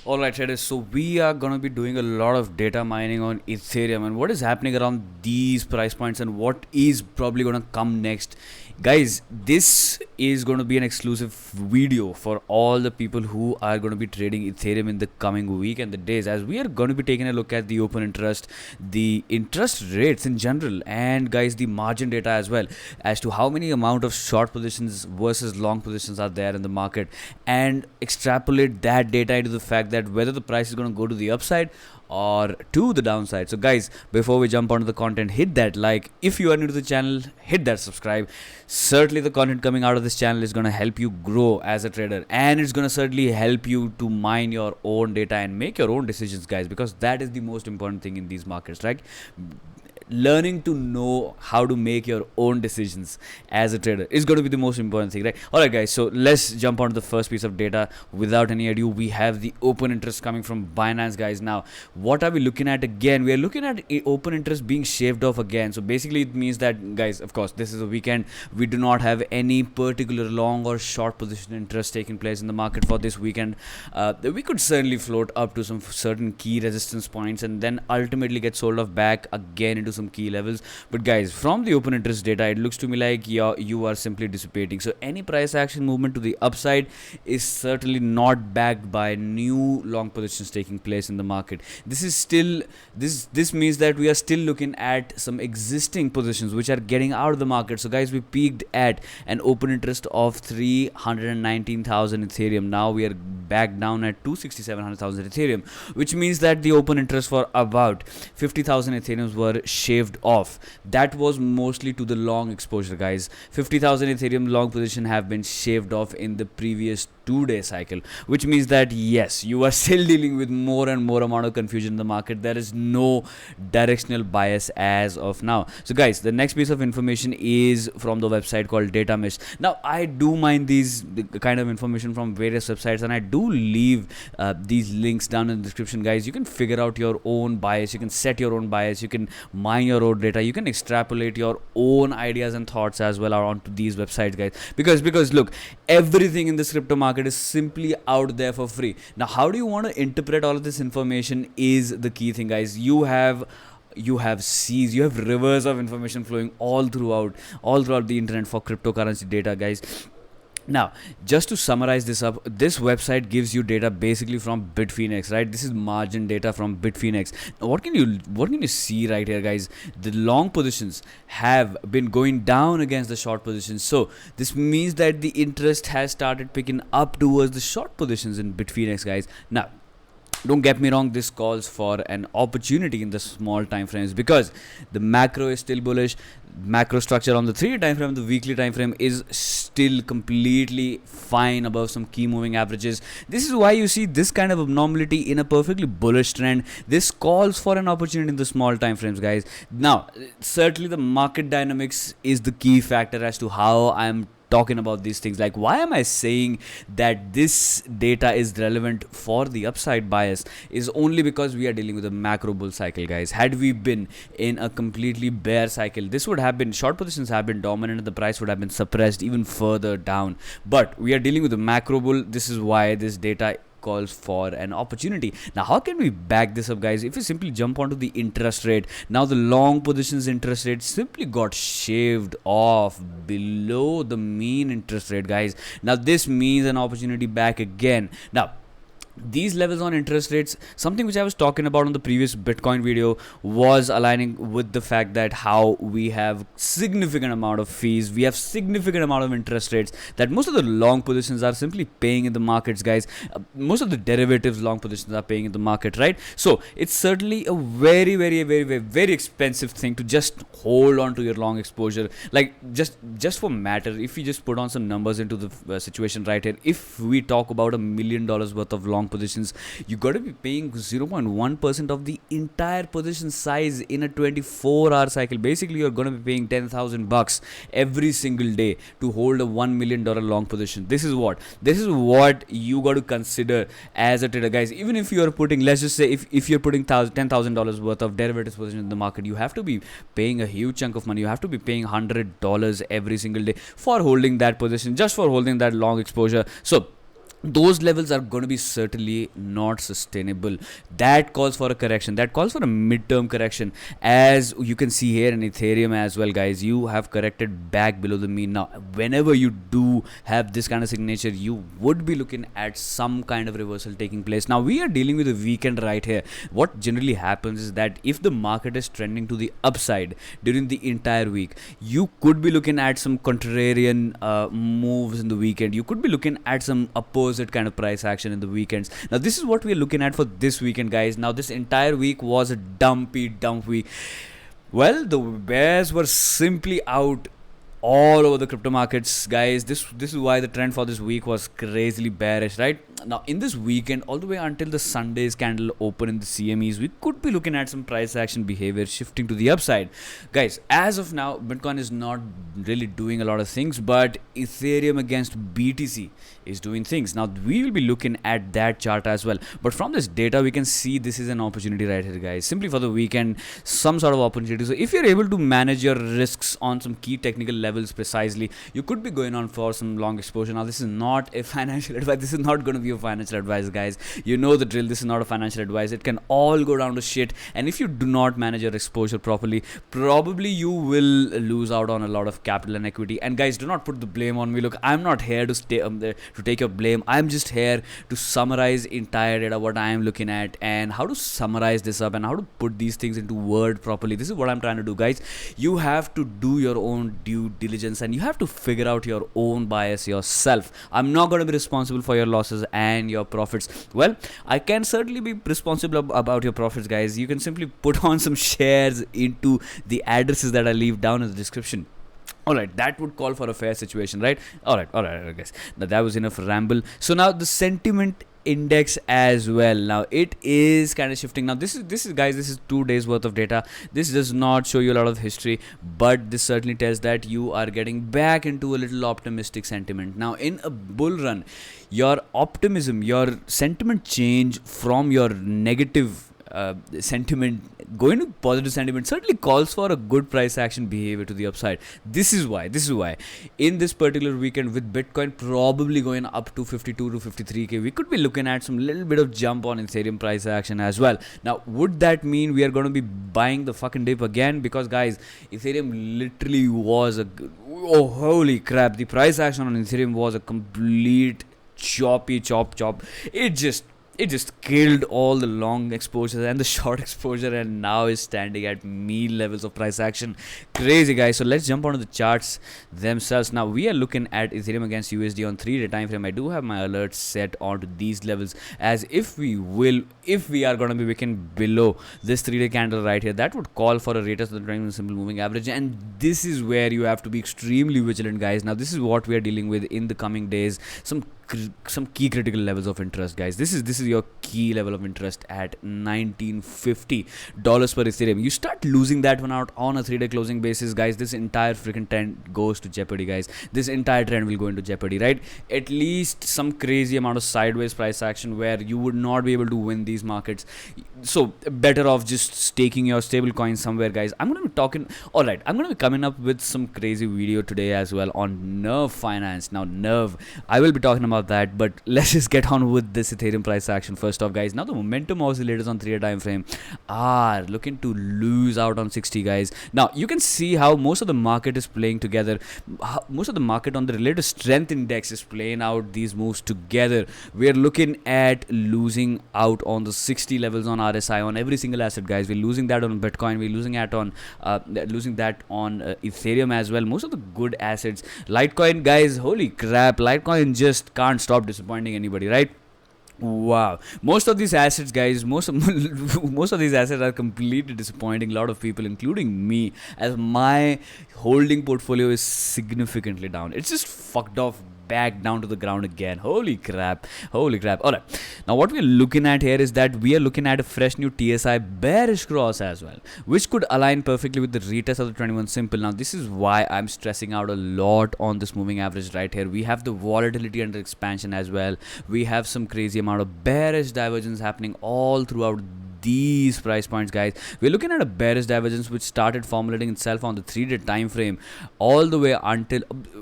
Alright traders, so we are going to be doing a lot of data mining on Ethereum and what is happening around these price points and what is probably going to come next. Guys, this is going to be an exclusive video for all the people who are going to be trading Ethereum in the coming week and the days, as we are going to be taking a look at the open interest, the interest rates in general, and guys, the margin data as well, as to how many amount of short positions versus long positions are there in the market, and extrapolate that data into the fact that whether the price is going to go to the upside or to the downside. So guys, before we jump onto the content, hit that like. If you are new to the channel, hit that subscribe. Certainly the content coming out of this channel is going to help you grow as a trader, and it's going to certainly help you to mine your own data and make your own decisions, guys, because that is the most important thing in these markets, right? Learning to know how to make your own decisions as a trader is going to be the most important thing, right? All right guys, so let's jump on to the first piece of data. Without any ado, we have the open interest coming from Binance, guys. Now what are we looking at? Again, we are looking at open interest being shaved off again. So basically it means that, guys, of course this is a weekend, we do not have any particular long or short position interest taking place in the market for this weekend. We could certainly float up to some certain key resistance points and then ultimately get sold off back again into some key levels. But guys, from the open interest data, it looks to me like you are simply dissipating. So any price action movement to the upside is certainly not backed by new long positions taking place in the market. This is still this means that we are still looking at some existing positions which are getting out of the market. So guys, we peaked at an open interest of 319,000 Ethereum. Now we are back down at 267,000 Ethereum, which means that the open interest for about 50,000 Ethereums were shaved off. That was mostly to the long exposure, guys. 50,000 Ethereum long position have been shaved off in the previous 2-day cycle, which means that yes, you are still dealing with more and more amount of confusion in the market. There is no directional bias as of now. So guys, the next piece of information is from the website called DataMish. Now I do mine these kind of information from various websites, and I do leave these links down in the description, guys. You can figure out your own bias, you can set your own bias, you can mine your own data, you can extrapolate your own ideas and thoughts as well onto these websites, guys, because look, everything in this crypto market is simply out there for free. Now how do you want to interpret all of this information is the key thing, guys. You have seas, you have rivers of information flowing all throughout the internet for cryptocurrency data, guys. Now, just to summarize this up, this website gives you data basically from Bitfinex, right? This is margin data from Bitfinex. Now, what can you see right here, guys? The long positions have been going down against the short positions. So this means that the interest has started picking up towards the short positions in Bitfinex, guys. Now, don't get me wrong, this calls for an opportunity in the small time frames because the macro is still bullish. Macro structure on the 3-day time frame, the weekly time frame is still completely fine above some key moving averages. This is why you see this kind of abnormality in a perfectly bullish trend. This calls for an opportunity in the small time frames, guys. Now certainly the market dynamics is the key factor as to how I'm talking about these things. Like, why am I saying that this data is relevant for the upside bias is only because we are dealing with a macro bull cycle, guys. Had we been in a completely bear cycle, this would have been, short positions have been dominant and the price would have been suppressed even further down. But we are dealing with a macro bull. This is why this data calls for an opportunity. Now how can we back this up, guys? If we simply jump onto the interest rate, now the long positions interest rate simply got shaved off below the mean interest rate, guys. Now this means an opportunity back again. Now these levels on interest rates, something which I was talking about on the previous Bitcoin video, was aligning with the fact that how we have significant amount of fees, we have significant amount of interest rates that most of the long positions are simply paying in the markets, guys. Most of the derivatives long positions are paying in the market, right? So it's certainly a very expensive thing to just hold on to your long exposure. Like just for matter, if you just put on some numbers into the situation right here, if we talk about $1 million worth of long positions, you got to be paying 0.1% of the entire position size in a 24-hour cycle. Basically you're going to be paying $10,000 every single day to hold a $1 million long position. This is what you got to consider as a trader, guys. Even if you're putting, let's just say if you're putting $10,000 worth of derivatives position in the market, you have to be paying a huge chunk of money. You have to be paying $100 every single day for holding that position, just for holding that long exposure. So those levels are going to be certainly not sustainable. That calls for a correction, that calls for a midterm correction. As you can see here in Ethereum as well, guys, you have corrected back below the mean. Now whenever you do have this kind of signature, you would be looking at some kind of reversal taking place. Now we are dealing with a weekend right here. What generally happens is that if the market is trending to the upside during the entire week, you could be looking at some contrarian moves in the weekend. You could be looking at some opposite kind of price action in the weekends. Now this is what we're looking at for this weekend, guys. Now this entire week was a dump week. Well, the bears were simply out all over the crypto markets, guys. This is why the trend for this week was crazily bearish, right? Now in this weekend, all the way until the Sunday's candle open in the CMEs, we could be looking at some price action behavior shifting to the upside, guys. As of now, Bitcoin is not really doing a lot of things, but Ethereum against BTC is doing things. Now we will be looking at that chart as well, but from this data we can see this is an opportunity right here, guys, simply for the weekend, some sort of opportunity. So if you're able to manage your risks on some key technical levels precisely, you could be going on for some long exposure. Now this is not a financial advice, this is not going to be a financial advice, guys. You know the drill, this is not a financial advice. It can all go down to shit, and if you do not manage your exposure properly, probably you will lose out on a lot of capital and equity. And guys, do not put the blame on me. Look, I'm not here to stay to take your blame. I'm just here to summarize entire data, what I am looking at, and how to summarize this up, and how to put these things into word properly. This is what I'm trying to do, guys. You have to do your own due diligence, and you have to figure out your own bias yourself. I'm not going to be responsible for your losses and your profits. Well, I can certainly be responsible about your profits, guys. You can simply put on some shares into the addresses that I leave down in the description. Alright, that would call for a fair situation, right? Alright, I guess. Now that was enough ramble. So now the sentiment index as well. Now it is kind of shifting. Now this is guys, this is 2 days worth of data. This does not show you a lot of history, but this certainly tells that you are getting back into a little optimistic sentiment. Now in a bull run, your optimism, your sentiment change from your negative sentiment going to positive sentiment certainly calls for a good price action behavior to the upside. This is why in this particular weekend, with Bitcoin probably going up to 52 to 53k, we could be looking at some little bit of jump on Ethereum price action as well. Now would that mean we are going to be buying the fucking dip again? Because guys, Ethereum literally was oh holy crap, the price action on Ethereum was a complete choppy chop. It just killed all the long exposures and the short exposure, and now is standing at mean levels of price action. Crazy, guys. So let's jump onto the charts themselves. Now we are looking at Ethereum against USD on 3-day time frame. I do have my alerts set onto these levels, as if we are going to be wicking below this 3-day candle right here, that would call for a retest of the 20-minute simple moving average, and this is where you have to be extremely vigilant, guys. Now this is what we are dealing with in the coming days. Some key critical levels of interest, guys. This is your key level of interest at $1950 per Ethereum. You start losing that one out on a 3-day closing basis, guys, this entire freaking trend goes to jeopardy, guys. This entire trend will go into jeopardy, right? At least some crazy amount of sideways price action where you would not be able to win these markets. So better off just staking your stable coins somewhere, guys. I'm going to be talking, alright, I'm going to be coming up with some crazy video today as well on Nerve Finance. Now Nerve, I will be talking about that, but let's just get on with this Ethereum price action first off, guys. Now the momentum oscillators on 3-day time frame are looking to lose out on 60, guys. Now you can see how most of the market is playing together. Most of the market on the relative strength index is playing out these moves together. We are looking at losing out on the 60 levels on RSI on every single asset, guys. We're losing that on Bitcoin. We're losing that on Ethereum as well. Most of the good assets, Litecoin, guys, holy crap, Litecoin just can't stop disappointing anybody, right? Wow, most of these assets, guys, most of these assets are completely disappointing a lot of people, including me, as my holding portfolio is significantly down. It's just fucked off back down to the ground again. Holy crap. Alright, now what we're looking at here is that we are looking at a fresh new TSI bearish cross as well, which could align perfectly with the retest of the 21 simple. Now this is why I'm stressing out a lot on this moving average right here. We have the volatility under expansion as well. We have some crazy amount of bearish divergence happening all throughout these price points, guys, we're looking at a bearish divergence which started formulating itself on the 3-day time frame all the way until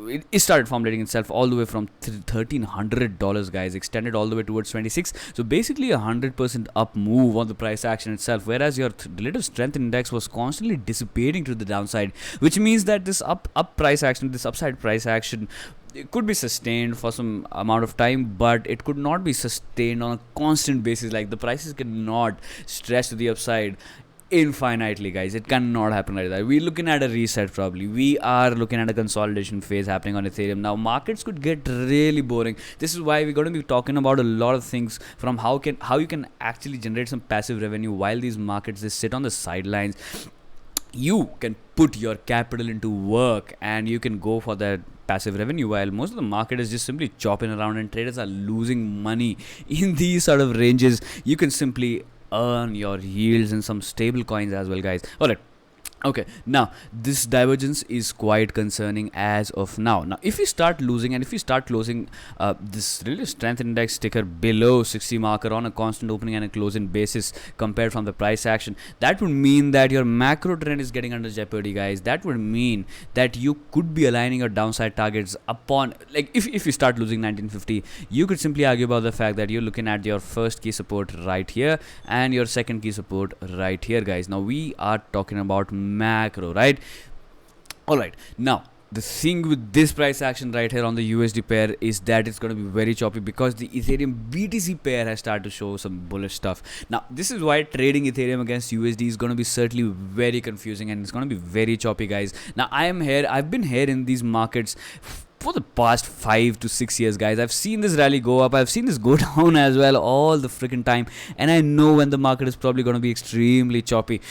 it started formulating itself all the way from $1,300, guys, extended all the way towards 26. So basically a 100% up move on the price action itself, whereas your relative strength index was constantly dissipating to the downside, which means that this upside price action, it could be sustained for some amount of time, but it could not be sustained on a constant basis. Like, the prices cannot stretch to the upside infinitely, guys. It cannot happen like that. We're looking at a reset probably. We are looking at a consolidation phase happening on Ethereum. Now, markets could get really boring. This is why we're going to be talking about a lot of things, from how you can actually generate some passive revenue while these markets just sit on the sidelines. You can put your capital into work and you can go for that passive revenue, while most of the market is just simply chopping around and traders are losing money in these sort of ranges. You can simply earn your yields in some stable coins as well, guys. All right. Okay, now this divergence is quite concerning as of now. Now, if we start losing and if we start closing this relative strength index ticker below 60 marker on a constant opening and a closing basis compared from the price action, that would mean that your macro trend is getting under jeopardy, guys. That would mean that you could be aligning your downside targets upon, like, if you start losing 1950, you could simply argue about the fact that you're looking at your first key support right here and your second key support right here, guys. Now, we are talking about macro, right? All right, now the thing with this price action right here on the USD pair is that it's going to be very choppy because the Ethereum BTC pair has started to show some bullish stuff. Now, this is why trading Ethereum against USD is going to be certainly very confusing and it's going to be very choppy, guys. Now, I've been here in these markets for the past 5 to 6 years, guys. I've seen this rally go up, I've seen this go down as well all the freaking time, and I know when the market is probably going to be extremely choppy.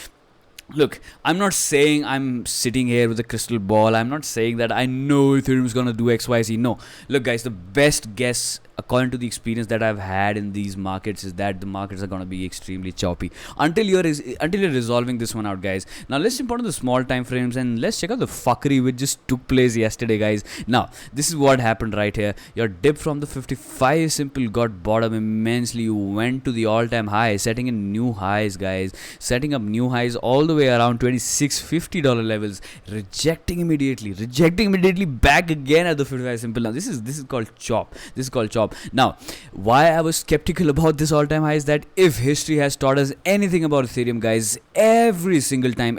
Look, I'm not saying I'm sitting here with a crystal ball. I'm not saying that I know Ethereum is going to do XYZ. No. Look, guys, the best guess, according to the experience that I've had in these markets, is that the markets are going to be extremely choppy until you're resolving this one out, guys. Now, let's jump onto the small time frames and let's check out the fuckery which just took place yesterday, guys. Now, this is what happened right here. Your dip from the 55 simple got bottom immensely. You went to the all-time high, setting in new highs, guys. Setting up new highs all the way around $26.50 levels, rejecting immediately back again at the 55 simple. Now, this is called chop. This is called chop. Now, why I was skeptical about this all-time high is that if history has taught us anything about Ethereum, guys, every single time,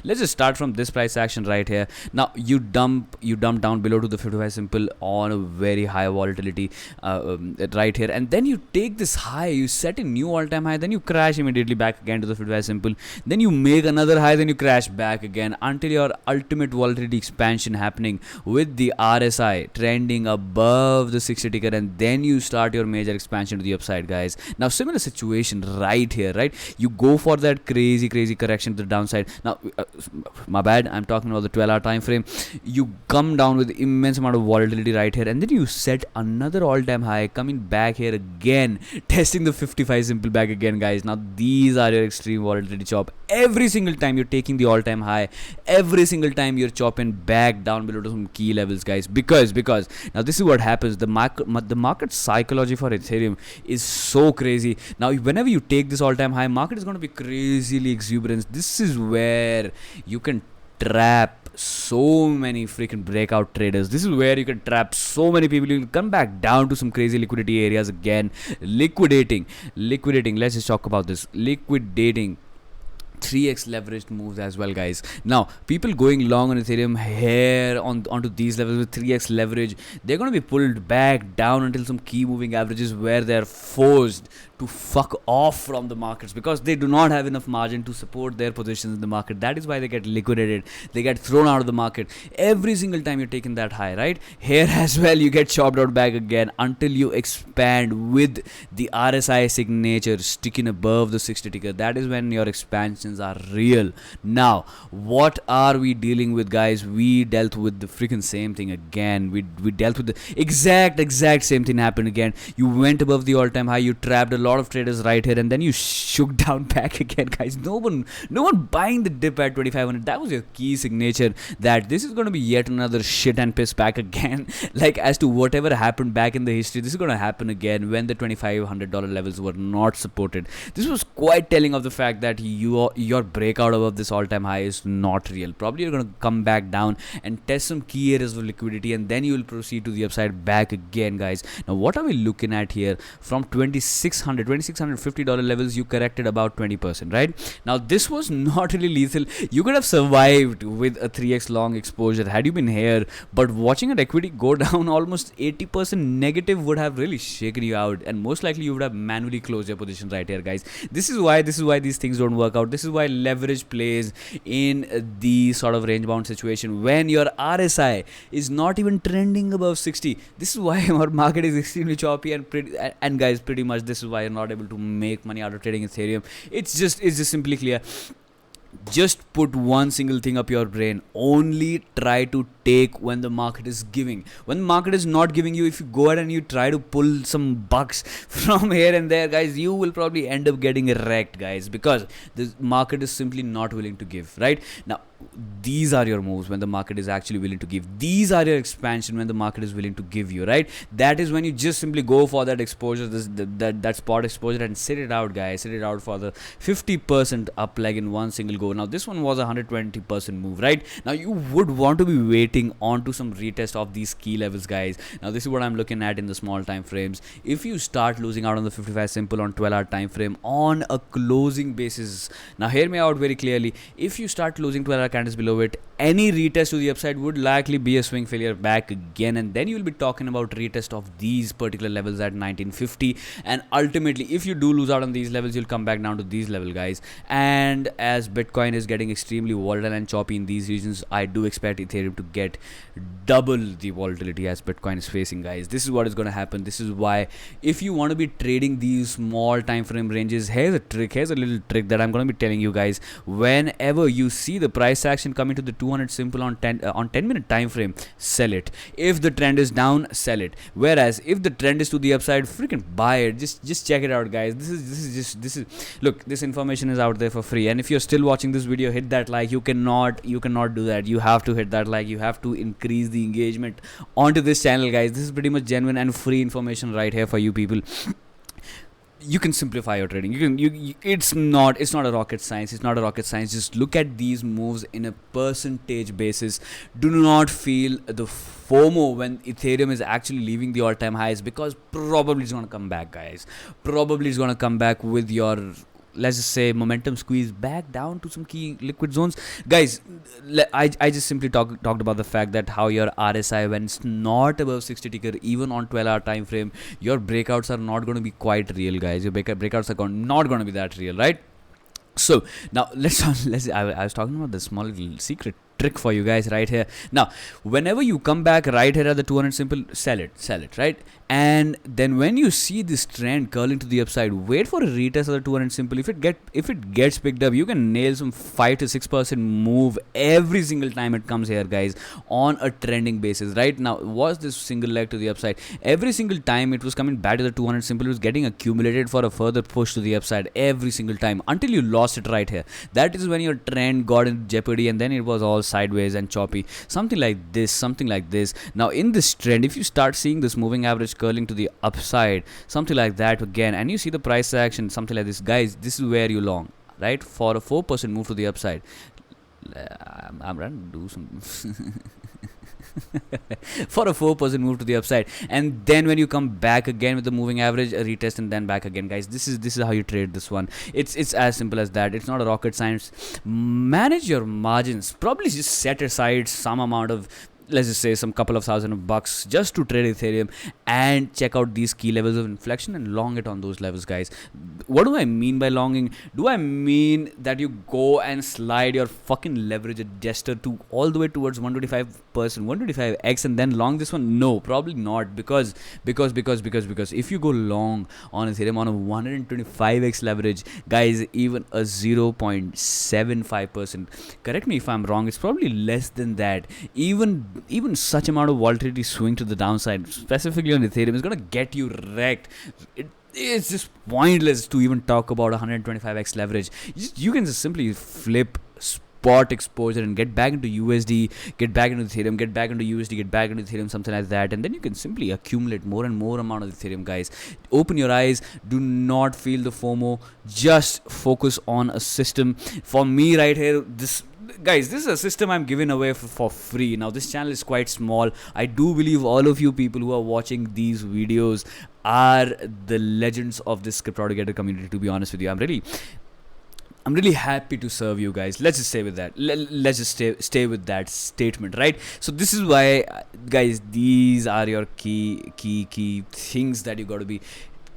let's just start from this price action right here. Now, you dump down below to the 55 simple on a very high volatility right here, and then you take this high, you set a new all-time high, then you crash immediately back again to the 55 simple, then you make another high, then you crash back again until your ultimate volatility expansion happening with the RSI trending above the 60 ticker, and then you start your major expansion to the upside, guys. Now, similar situation right here, right? You go for that crazy correction to the downside. Now, my bad, I'm talking about the 12-hour time frame. You come down with immense amount of volatility right here, and then you set another all-time high, coming back here again, testing the 55 simple back again, guys. Now, these are your extreme volatility chop. Every single time you're taking the all-time high, every single time you're chopping back down below to some key levels, guys, because now this is what happens. The market psychology for Ethereum is so crazy. Now, whenever you take this all-time high, market is going to be crazily exuberant. This is where you can trap so many freaking breakout traders. This is where you can trap so many people. You can come back down to some crazy liquidity areas again, liquidating. Let's just talk about this. Liquidating 3x leveraged moves as well, guys. Now, people going long on Ethereum here onto these levels with 3x leverage, they're going to be pulled back down until some key moving averages where they're forced to fuck off from the markets because they do not have enough margin to support their positions in the market. That is why they get liquidated. They get thrown out of the market every single time you're taking that high, right? Here as well, you get chopped out back again until you expand with the RSI signature sticking above the 60 ticker. That is when your expansions are real. Now, what are we dealing with, guys? We dealt with the freaking same thing again. We dealt with the exact same thing happened again. You went above the all-time high. You trapped a lot lot of traders right here, and then you shook down back again, guys. No one buying the dip at 2500. That was your key signature that this is going to be yet another shit and piss back again. Like, as to whatever happened back in the history, this is going to happen again when the $2,500 levels were not supported. This was quite telling of the fact that your breakout above this all-time high is not real. Probably you're going to come back down and test some key areas of liquidity, and then you will proceed to the upside back again, guys. Now, what are we looking at here? From $2,650 levels, you corrected about 20%, right? Now, this was not really lethal. You could have survived with a 3x long exposure had you been here, but watching an equity go down almost 80% negative would have really shaken you out, and most likely you would have manually closed your position right here, guys. This is why these things don't work out. This is why leverage plays in the sort of range bound situation when your RSI is not even trending above 60. This is why our market is extremely choppy, and guys, pretty much this is why you're not able to make money out of trading Ethereum. It's just simply clear. Just put one single thing up your brain. Only try to take when the market is giving. When the market is not giving you, if you go ahead and you try to pull some bucks from here and there, guys, you will probably end up getting wrecked, guys, because the market is simply not willing to give, right? Now, these are your moves when the market is actually willing to give. These are your expansion when the market is willing to give you, right? That is when you just simply go for that exposure, that spot exposure, and sit it out, guys. Sit it out for the 50% up leg in one single go. Now, this one was a 120% move, right? Now, you would want to be waiting on to some retest of these key levels, guys. Now, this is what I'm looking at in the small time frames. If you start losing out on the 55 simple on 12-hour time frame on a closing basis, now hear me out very clearly. If you start losing 12-hour candles below it, any retest to the upside would likely be a swing failure back again, and then you'll be talking about retest of these particular levels at 1950, and ultimately if you do lose out on these levels, you'll come back down to these levels, guys. And as Bitcoin is getting extremely volatile and choppy in these regions, I do expect Ethereum to get double the volatility as Bitcoin is facing, guys. This is what is going to happen. This is why if you want to be trading these small time frame ranges, here's a little trick that I'm going to be telling you, guys. Whenever you see the price action coming to the 200 simple on 10-minute time frame, sell it. If the trend is down, sell it. Whereas if the trend is to the upside, freaking buy it. Just check it out, guys. This is look, this information is out there for free, and if you're still watching this video, hit that like. You cannot do that. You have to hit that like. You have to increase the engagement onto this channel, guys. This is pretty much genuine and free information right here for you people. You can simplify your trading. It's not a rocket science. It's not a rocket science. Just look at these moves in a percentage basis. Do not feel the FOMO when Ethereum is actually leaving the all-time highs, because probably it's going to come back, guys. Probably it's going to come back with your, let's just say, momentum squeeze back down to some key liquid zones, guys. I just simply talked about the fact that how your RSI, when it's not above 60 ticker, even on 12-hour time frame, your breakouts are not going to be quite real, guys. Your breakouts are not going to be that real, right? So now let's I was talking about the small little secret trick for you guys right here. Now, whenever you come back right here at the 200 simple, sell it, right? And then when you see this trend curling to the upside, wait for a retest of the 200 simple. If it gets picked up, you can nail some 5 to 6% move every single time it comes here, guys, on a trending basis. Right now, was this single leg to the upside? Every single time it was coming back to the 200 simple, it was getting accumulated for a further push to the upside every single time until you lost it right here. That is when your trend got in jeopardy, and then it was all sideways and choppy, something like this. Now, in this trend, if you start seeing this moving average curling to the upside, something like that again, and you see the price action, something like this, guys, this is where you long, right? For a 4% move to the upside. I'm trying to do some for a 4% move to the upside, and then when you come back again with the moving average, a retest, and then back again, guys. This is how you trade this one. It's as simple as that. It's not a rocket science. Manage your margins. Probably just set aside some amount of, let's just say, some couple of $1,000 just to trade Ethereum, and check out these key levels of inflection and long it on those levels, guys. What do I mean by longing? Do I mean that you go and slide your fucking leverage adjuster to all the way towards 125%, 125x, and then long this one? No, probably not, because if you go long on Ethereum on a 125x leverage, guys, even a 0.75%, correct me if I'm wrong, it's probably less than that, even such amount of volatility swing to the downside, specifically on Ethereum, is going to get you wrecked. it's just pointless to even talk about 125x leverage. You can just simply flip spot exposure and get back into USD, get back into Ethereum, get back into USD, get back into Ethereum, something like that, and then you can simply accumulate more and more amount of Ethereum, guys. Open your eyes, do not feel the FOMO, just focus on a system. For me right here, this is a system I'm giving away for free. Now this channel is quite small. I do believe all of you people who are watching these videos are the legends of this crypto community, to be honest with you. I'm really happy to serve you guys. Let's just stay with that. Let's just stay with that statement, right? So this is why, guys, these are your key things that you got to be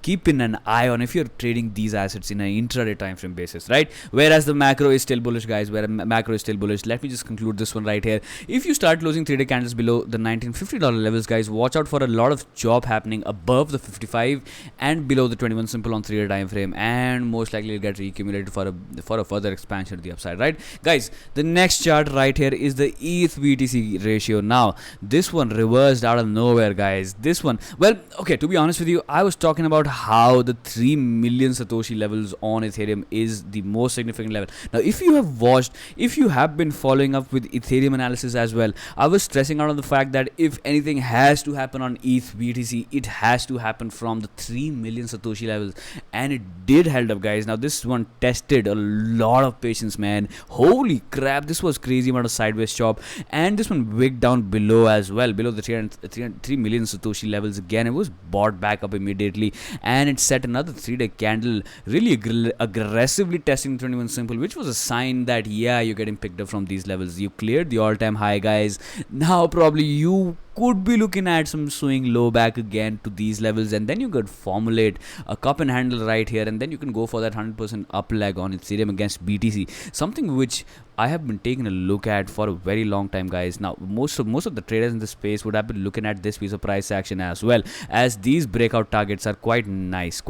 keeping an eye on if you're trading these assets in an intraday time frame basis, right? Whereas the macro is still bullish, guys. Let me just conclude this one right here. If you start closing 3-day candles below the $1950 levels, guys, watch out for a lot of job happening above the 55 and below the 21 simple on 3-day time frame, and most likely it'll get reaccumulated for a further expansion to the upside, right? Guys, the next chart right here is the Eth Btc ratio. Now this one reversed out of nowhere, guys. This one, well, okay, to be honest with you, I was talking about how the 3 million Satoshi levels on Ethereum is the most significant level. Now if you have been following up with Ethereum analysis as well, I was stressing out on the fact that if anything has to happen on Eth Btc, it has to happen from the 3 million Satoshi levels, and it did held up, guys. Now this one tested a lot of patience, man. Holy crap, this was crazy amount of sideways chop, and this one wigged down below as well, below the 3 million Satoshi levels again. It was bought back up immediately, and it set another 3-day candle, really aggressively testing 21 simple, which was a sign that, yeah, you're getting picked up from these levels. You cleared the all-time high, guys. Now probably you could be looking at some swing low back again to these levels, and then you could formulate a cup and handle right here, and then you can go for that 100% up leg on Ethereum against BTC, something which I have been taking a look at for a very long time, guys. Now most of the traders in this space would have been looking at this piece of price action as well, as these breakout targets are quite nice.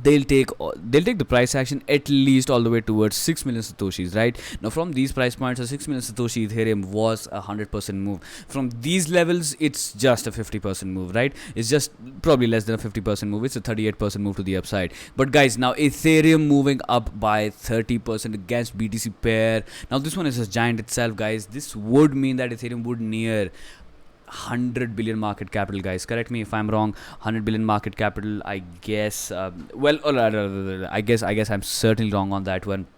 They'll take the price action at least all the way towards 6 million satoshis, right? Now from these price points, a 6 million satoshi Ethereum was a 100% move. From these levels, it's just a 50% move, right? It's just probably less than a 50% move. It's a 38% move to the upside. But guys, now Ethereum moving up by 30% against BTC pair. Now this one is a giant itself, guys. This would mean that Ethereum would near 100 billion market capital, guys. Correct me if I'm wrong. 100 billion market capital, I guess. I guess I'm certainly wrong on that one.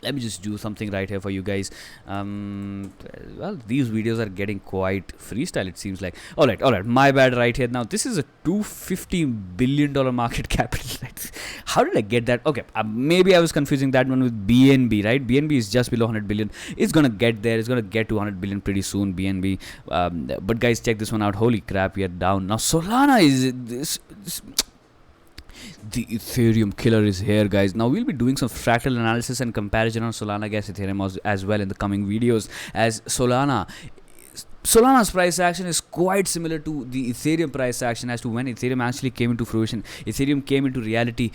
Let me just do something right here for you guys. Well, these videos are getting quite freestyle, it seems like. All right, my bad right here. Now this is a $250 billion market capital, right? How did I get that? Okay, maybe I was confusing that one with BNB, right? BNB is just below 100 billion. It's gonna get there. It's gonna get to 100 billion pretty soon, BNB. But guys, check this one out. Holy crap, we are down. Now Solana is this the Ethereum killer is here, guys. Now we'll be doing some fractal analysis and comparison on Solana against Ethereum as well in the coming videos, as Solana's price action is quite similar to the Ethereum price action as to when Ethereum actually came into fruition. Ethereum came into reality.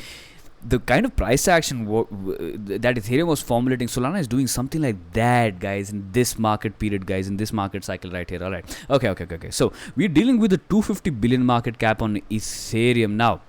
The kind of price action that Ethereum was formulating, Solana is doing something like that, guys, in this market period, guys, in this market cycle right here. All right. Okay. So we're dealing with a 250 billion market cap on Ethereum. Now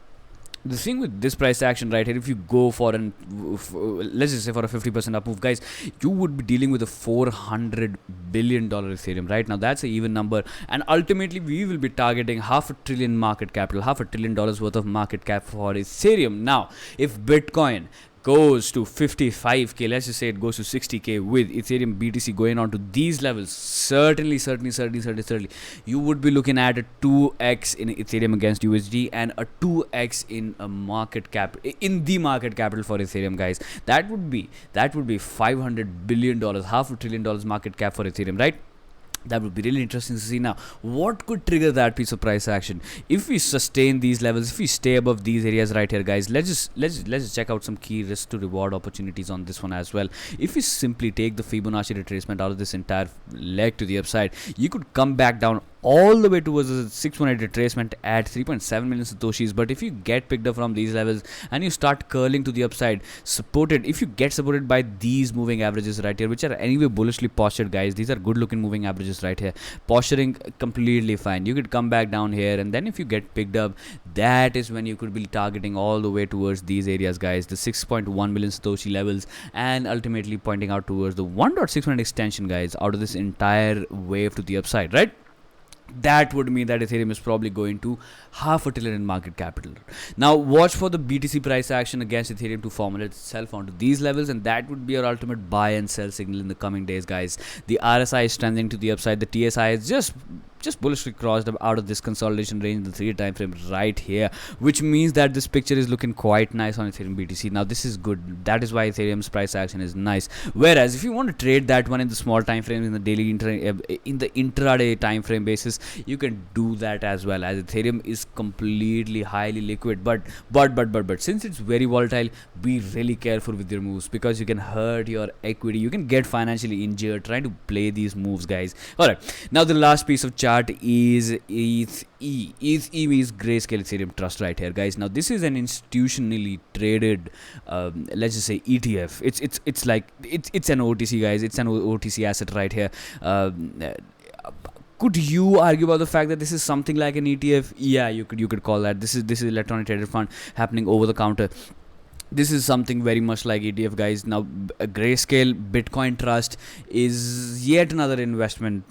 the thing with this price action right here, if you go for let's just say for a 50% up move, guys, you would be dealing with a $400 billion Ethereum, right? Now that's an even number, and ultimately we will be targeting $500 billion market capital, $500 billion worth of market cap for Ethereum. Now if Bitcoin goes to 55k, let's just say it goes to 60k, with Ethereum BTC going on to these levels, certainly you would be looking at a 2x in Ethereum against USD and a 2x in a market cap, in the market capital for Ethereum, guys. That would be $500 billion, $500 billion market cap for Ethereum, right? That would be really interesting to see. Now what could trigger that piece of price action? If we sustain these levels, if we stay above these areas right here, guys, let's just check out some key risk to reward opportunities on this one as well. If we simply take the Fibonacci retracement out of this entire leg to the upside, you could come back down all the way towards the 618 retracement at 3.7 million satoshis. But if you get picked up from these levels and you start curling to the upside, supported, if you get supported by these moving averages right here, which are anyway bullishly postured, guys, these are good looking moving averages right here, posturing completely fine, you could come back down here, and then if you get picked up, that is when you could be targeting all the way towards these areas, guys, the 6.1 million satoshi levels, and ultimately pointing out towards the 1.6 minute extension, guys, out of this entire wave to the upside, right? That would mean that Ethereum is probably going to half a trillion in market capital. Now watch for the BTC price action against Ethereum to formulate itself onto these levels, and that would be your ultimate buy and sell signal in the coming days, guys. The RSI is trending to the upside. The TSI is just bullishly crossed out of this consolidation range in the 3 time frame right here, which means that this picture is looking quite nice on Ethereum BTC. Now this is good. That is why Ethereum's price action is nice. Whereas if you want to trade that one in the small time frame, in the daily in the intraday time frame basis, you can do that as well, as Ethereum is completely highly liquid. But since it's very volatile, be really careful with your moves, because you can hurt your equity, you can get financially injured trying to play these moves, guys. All right, now the last piece of chart is ETH is Grayscale Ethereum Trust right here, guys. Now this is an institutionally traded let's just say ETF. It's like it's an OTC, guys. It's an OTC asset right here. Could you argue about the fact that this is something like an ETF? Yeah, you could call that. This is electronic traded fund happening over the counter. This is something very much like ETF, guys. Now Grayscale Bitcoin Trust is yet another investment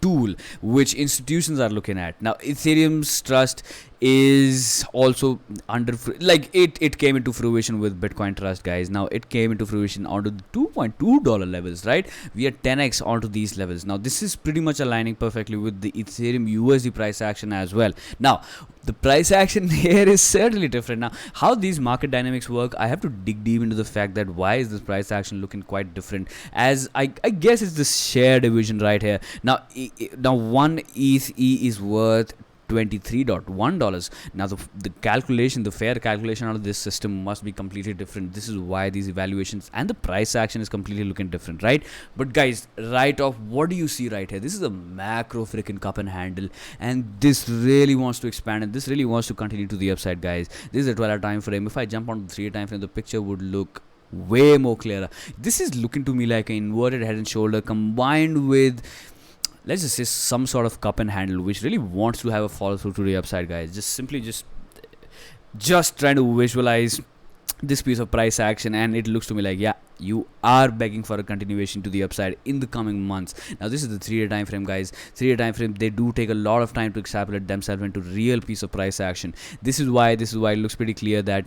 tool which institutions are looking at. Now Ethereum's trust is also under, like, it came into fruition with Bitcoin Trust, guys. Now it came into fruition onto the $2.2 levels, right? We are 10x onto these levels. Now this is pretty much aligning perfectly with the Ethereum USD price action as well. Now the price action here is certainly different. Now how these market dynamics work, I have to dig deep into the fact that why is this price action looking quite different, as I guess it's this share division right here. Now one ETH is worth $23.1. Now the calculation, the fair calculation out of this system must be completely different. This is why these evaluations and the price action is completely looking different, right? But guys, right off, what do you see right here? This is a macro freaking cup and handle, and this really wants to expand, and this really wants to continue to the upside, guys. This is a 12-hour time frame. If I jump on the 3 time frame, the picture would look way more clearer. This is looking to me like an inverted head and shoulder combined with, let's just say, some sort of cup and handle, which really wants to have a follow through to the upside, guys. Just trying to visualize this piece of price action, and it looks to me like, yeah, you are begging for a continuation to the upside in the coming months. Now this is the 3-year time frame, guys. 3-year time frame, they do take a lot of time to extrapolate themselves into real piece of price action. This is why it looks pretty clear that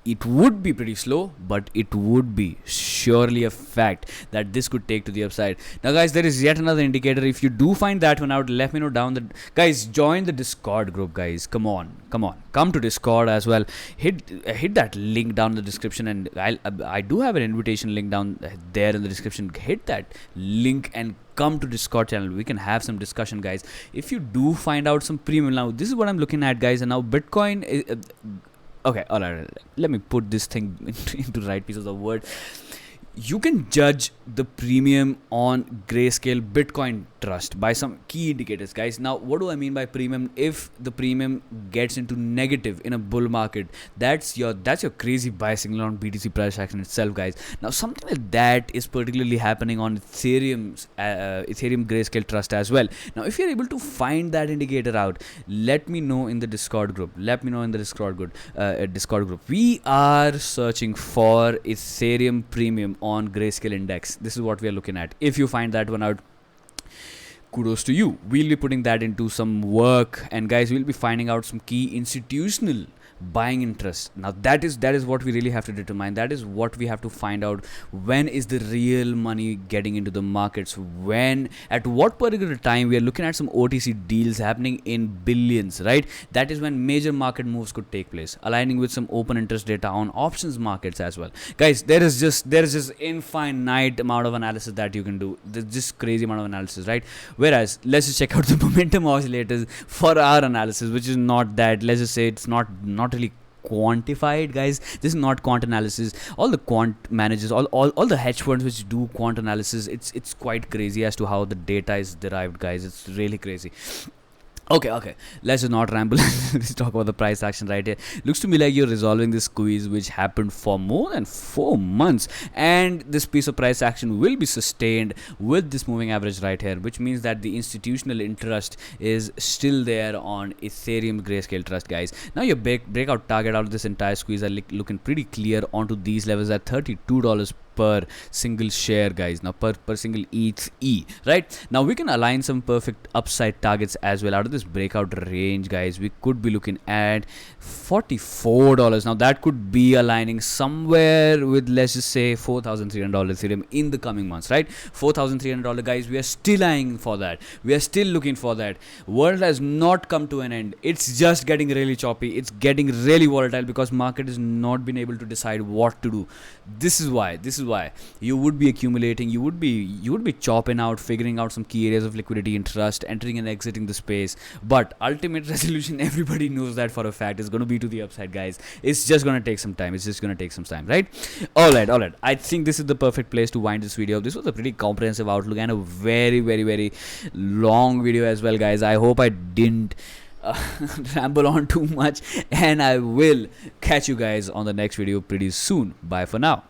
it would be pretty slow, but it would be surely a fact that this could take to the upside. Now guys, there is yet another indicator. If you do find that one out, let me know down the, guys, join the Discord group, guys. Come on, come to Discord as well. Hit that link down in the description, and I do have an invitation link down there in the description. Hit that link and come to Discord channel. We can have some discussion, guys. If you do find out some premium, now this is what I'm looking at, guys. And now Bitcoin is, okay, all right, let me put this thing into right pieces of word. You can judge the premium on Grayscale Bitcoin Trust by some key indicators, guys. Now, what do I mean by premium? If the premium gets into negative in a bull market, that's your crazy buy signal on BTC price action itself, guys. Now, something like that is particularly happening on Ethereum Grayscale Trust as well. Now, if you're able to find that indicator out, let me know in the Discord group. Discord group. We are searching for Ethereum premium on Grayscale index. This is what we are looking at. If you find that one out, kudos to you. We'll be putting that into some work, and guys, we'll be finding out some key institutional buying interest. Now that is what we really have to determine. That is what we have to find out. When is the real money getting into the markets? When, at what particular time? We are looking at some OTC deals happening in billions, right? That is when major market moves could take place, aligning with some open interest data on options markets as well, guys. There is just infinite amount of analysis that you can do. There's just crazy amount of analysis, right? Whereas let's just check out the momentum oscillators for our analysis, which is not that, let's just say, it's not really quantify it, guys. This is not quant analysis. All the quant managers, all the hedge funds which do quant analysis, it's quite crazy as to how the data is derived, guys. It's really crazy. Okay, let's just not ramble. Let's talk about the price action right here. Looks to me like you're resolving this squeeze which happened for more than 4 months, and this piece of price action will be sustained with this moving average right here, which means that the institutional interest is still there on Ethereum Grayscale Trust, guys. Now your breakout target out of this entire squeeze are looking pretty clear onto these levels at $32 per single share, guys. Now per single ETH, right? Now we can align some perfect upside targets as well out of this breakout range, guys. We could be looking at $44. Now that could be aligning somewhere with, let's just say, $4,300 Ethereum in the coming months, right? $4,300, guys. We are still eyeing for that. We are still looking for that. World has not come to an end. It's just getting really choppy. It's getting really volatile because market has not been able to decide what to do. This is why you would be accumulating, you would be chopping out, figuring out some key areas of liquidity and trust, entering and exiting the space. But ultimate resolution, everybody knows that for a fact, is going to be to the upside, guys. It's just going to take some time. Right? All right. I think this is the perfect place to wind this video. This was a pretty comprehensive outlook and a very, very, very long video as well, guys. I hope I didn't ramble on too much, and I will catch you guys on the next video pretty soon. Bye for now.